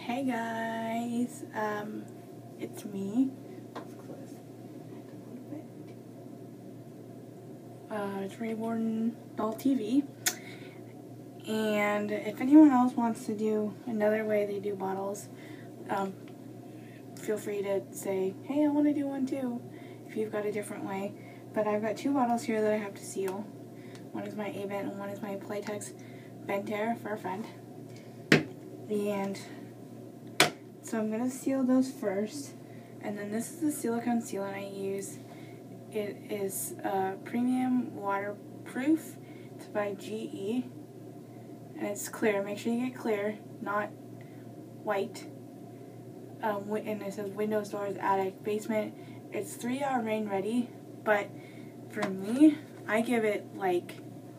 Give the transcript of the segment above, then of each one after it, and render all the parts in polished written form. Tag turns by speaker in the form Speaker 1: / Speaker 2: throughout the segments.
Speaker 1: Hey guys, it's me. Let's close a little bit. It's Ray Warden Doll TV. And if anyone else wants to do another way they do bottles, feel free to say, hey, I want to do one too, if you've got a different way. But I've got two bottles here that I have to seal. One is my A-Vent and one is my Playtex Ventair for a friend. And so I'm going to seal those first. And then this is the silicone sealant I use. It is premium waterproof. It's by GE. And it's clear. Make sure you get clear, not white. And it says windows, doors, attic, basement. It's 3-hour rain ready, but for me, I give it like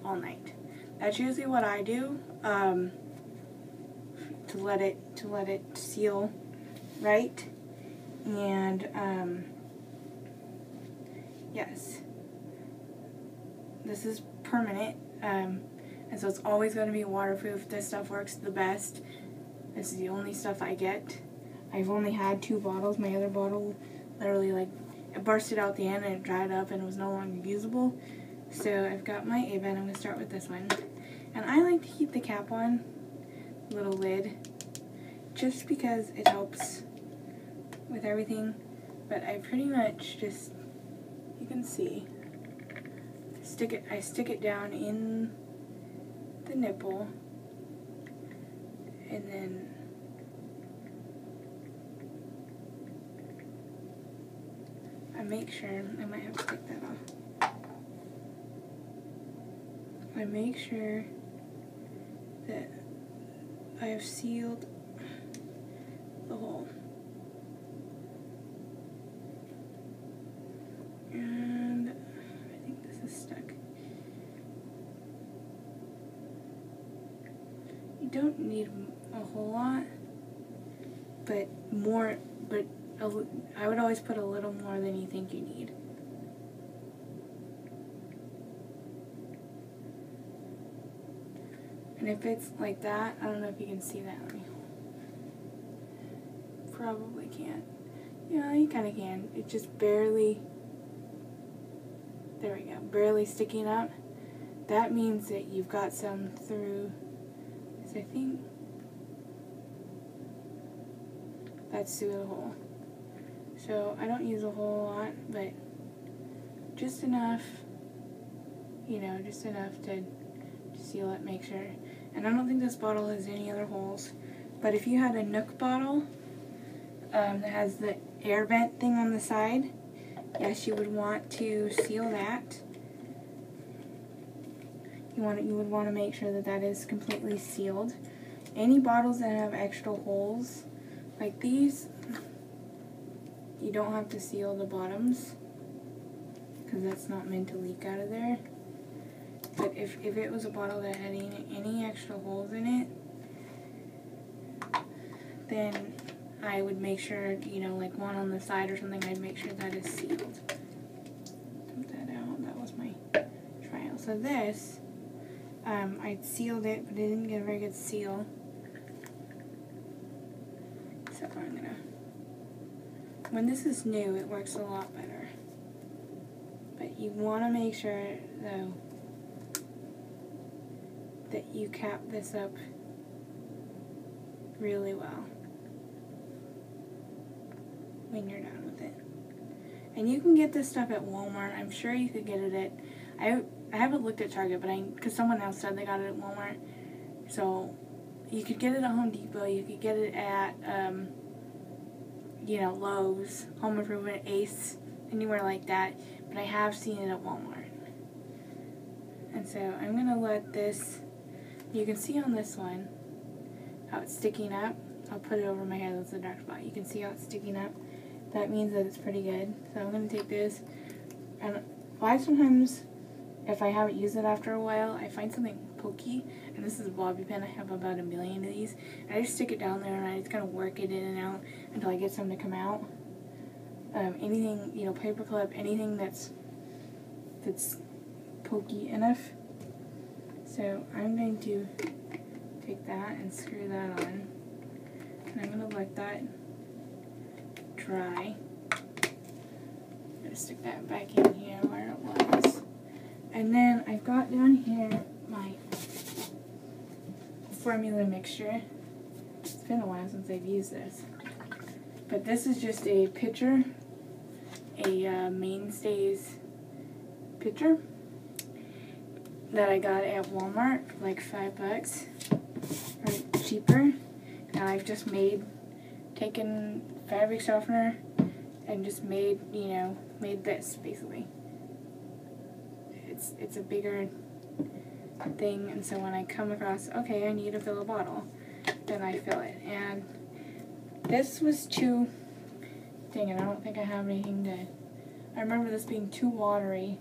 Speaker 1: all night. That's usually what I do to let it seal right. And yes, this is permanent. And so it's always going to be waterproof. This stuff works the best. This is the only stuff I get. I've only had 2 bottles. My other bottle literally, like, it bursted out the end and it dried up and it was no longer usable. So I've got my A-Vent. I'm going to start with this one. And I like to keep the cap on, little lid, just because it helps with everything. But I pretty much just, you can see, I stick it down in the nipple, and then I make sure, I might have to take that off. I make sure that I have sealed the hole. And I think this is stuck. You don't need a whole lot, but I would always put a little more than you think you need. And if it's like that, I don't know if you can see that. Probably can't. Yeah, you kind of can. It's just barely, there we go, barely sticking up. That means that you've got some through, I think that's through the hole. So I don't use a whole lot, but just enough, you know, just enough to seal it, make sure. And I don't think this bottle has any other holes, but if you had a Nook bottle that has the air vent thing on the side, yes, you would want to seal that. You would want to make sure that that is completely sealed. Any bottles that have extra holes, like these, you don't have to seal the bottoms, because that's not meant to leak out of there. But if it was a bottle that had any extra holes in it, then I would make sure, you know, like one on the side or something, I'd make sure that is sealed. Took that out. That was my trial. So this, I sealed it, but it didn't get a very good seal. So I'm gonna, when this is new, it works a lot better. But you want to make sure, though, that you cap this up really well when you're done with it. And you can get this stuff at Walmart. I'm sure you could get it at, I haven't looked at Target, but because someone else said they got it at Walmart. So you could get it at Home Depot, you could get it at you know, Lowe's, Home Improvement, Ace, anywhere like that. But I have seen it at Walmart. And so I'm going to let this, you can see on this one how it's sticking up. I'll put it over my hair, that's the dark spot. You can see how it's sticking up. That means that it's pretty good. So I'm going to take this, and sometimes, if I haven't used it after a while, I find something pokey, and this is a bobby pin. I have about 1 million of these. And I just stick it down there, and I just kind of work it in and out until I get some to come out. Anything, you know, paper clip, anything that's pokey enough. So I'm going to take that and screw that on. And I'm going let that dry. I'm gonna stick that back in here where it was. And then I've got down here my formula mixture. It's been a while since I've used this. But this is just a pitcher, a Mainstays pitcher that I got at Walmart for like $5 or cheaper. And I've just taken fabric softener and just made this basically. It's a bigger thing, and so when I come across, okay, I need to fill a bottle, then I fill it. And this was too, dang it, I don't think I have anything to, I remember this being too watery.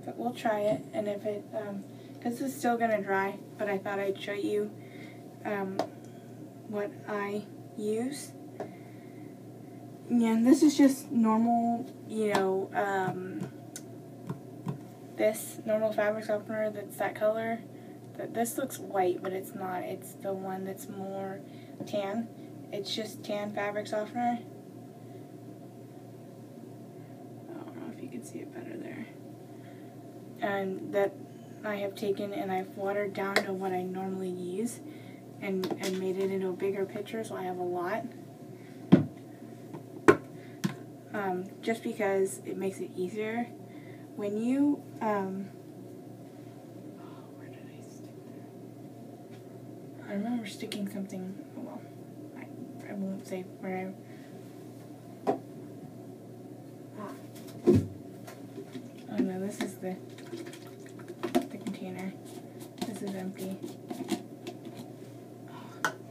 Speaker 1: But we'll try it, and if it, this is still gonna dry, but I thought I'd show you what I use. Yeah, and this is just normal, this normal fabric softener that's that color. This looks white, but it's not. It's the one that's more tan. It's just tan fabric softener. I don't know if you can see it better there. And that I have taken and I've watered down to what I normally use and made it into a bigger pitcher, so I have a lot. Just because it makes it easier. When you, where did I stick that? I remember sticking something, well, I won't say where oh no, this is the container. This is empty.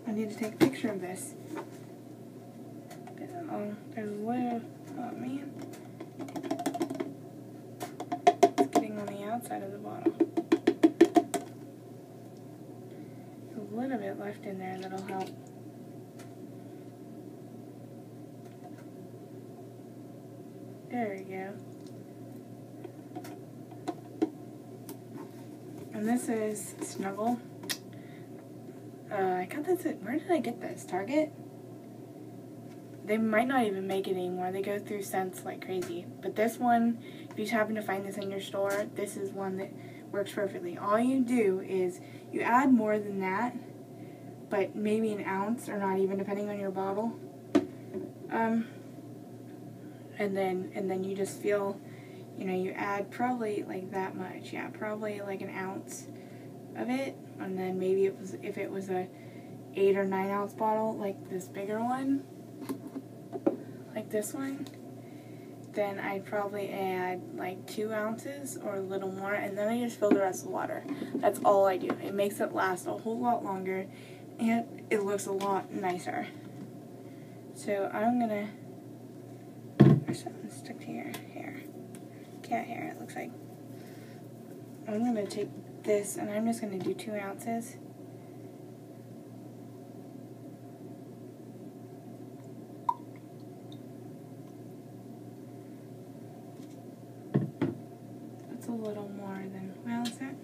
Speaker 1: I need to take a picture of this. There's a little, oh man. It's getting on the outside of the bottle. There's a little bit left in there that'll help. There we go. And this is Snuggle. I got this at, where did I get this? Target? They might not even make it anymore. They go through scents like crazy. But this one, if you happen to find this in your store, this is one that works perfectly. All you do is you add more than that, but maybe an ounce or not even, depending on your bottle. And then you just feel, you add probably like that much. Yeah, probably like an ounce of it. And then maybe if it was a 8 or 9 ounce bottle, like this bigger one, like this one, then I'd probably add like 2 ounces or a little more, and then I just fill the rest with water. That's all I do. It makes it last a whole lot longer, and it looks a lot nicer. So I'm gonna, there's something stuck to your hair. Cat hair, it looks like. I'm gonna take this, and I'm just gonna do 2 ounces. That's a little more than, well, is that?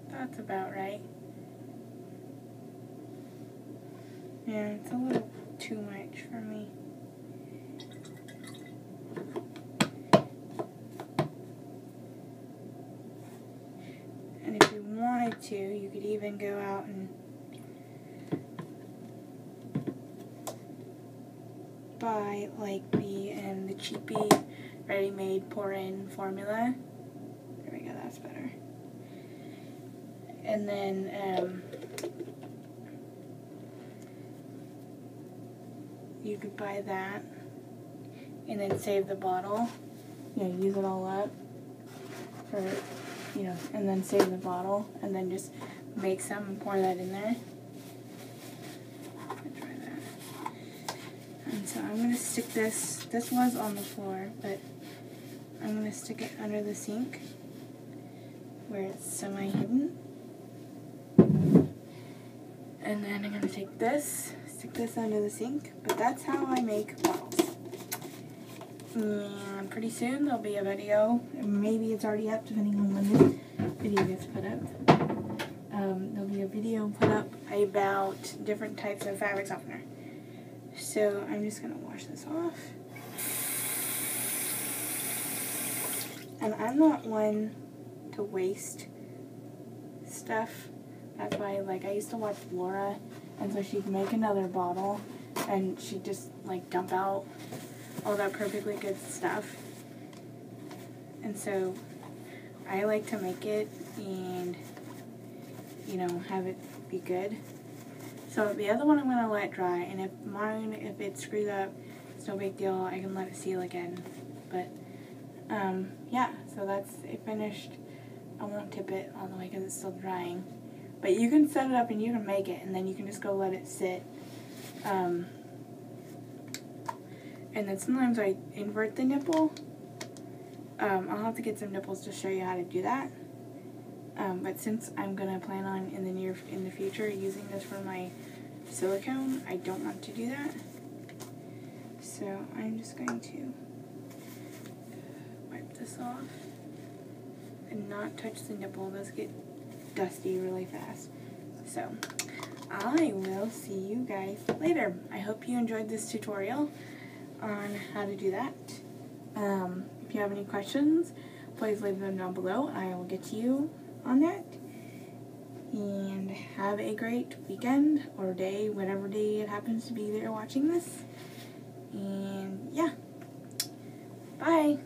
Speaker 1: That's about right. Yeah, it's a little too much for me. And if you wanted to, you could even go out and buy like the cheapy ready-made pour-in formula. There we go, that's better. And then you could buy that and then save the bottle. Use it all up for, and then save the bottle and then just make some and pour that in there. Try that. And so I'm going to stick this was on the floor, but I'm going to stick it under the sink where it's semi-hidden. And then I'm going to take this, stick this under the sink, but that's how I make bottles. And pretty soon there'll be a video, maybe it's already up depending on when this video gets put up. There'll be a video put up about different types of fabric softener. So I'm just going to wash this off. And I'm not one to waste stuff. That's why, like, I used to watch Laura, and so she'd make another bottle, and she'd just, like, dump out all that perfectly good stuff. And so I like to make it and, you know, have it be good. So the other one I'm going to let dry, and if it screws up, it's no big deal. I can let it seal again. But, yeah, so that's it finished. I won't tip it all the way because it's still drying. But you can set it up and you can make it, and then you can just go let it sit. And then sometimes I invert the nipple. I'll have to get some nipples to show you how to do that. But since I'm gonna plan on in the future using this for my silicone, I don't want to do that. So I'm just going to wipe this off and not touch the nipple. Those get dusty really fast. So I will see you guys later. I hope you enjoyed this tutorial on how to do that. If you have any questions, please leave them down below. I will get to you on that. And have a great weekend or day, whatever day it happens to be that you're watching this. And yeah, bye.